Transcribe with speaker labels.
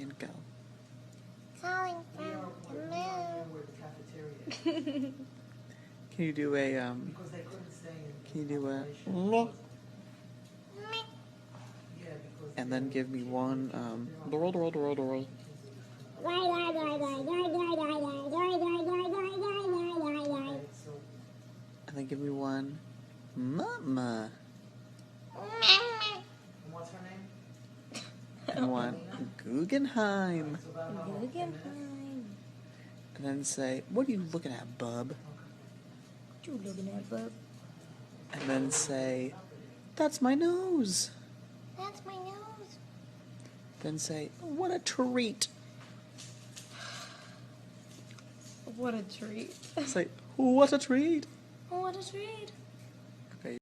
Speaker 1: and go.
Speaker 2: Calling from the moon.
Speaker 1: Can you do a Can you do a and then give me one doral. And then give me one mama.
Speaker 2: What's her name?
Speaker 1: And one Guggenheim.
Speaker 3: Guggenheim.
Speaker 1: And then say, what are you looking at, bub?
Speaker 3: What you looking at, bub?
Speaker 1: And then say, that's my nose.
Speaker 2: That's my nose.
Speaker 1: Then say, what a treat.
Speaker 3: What a treat.
Speaker 1: Say, what a treat.
Speaker 3: What a treat.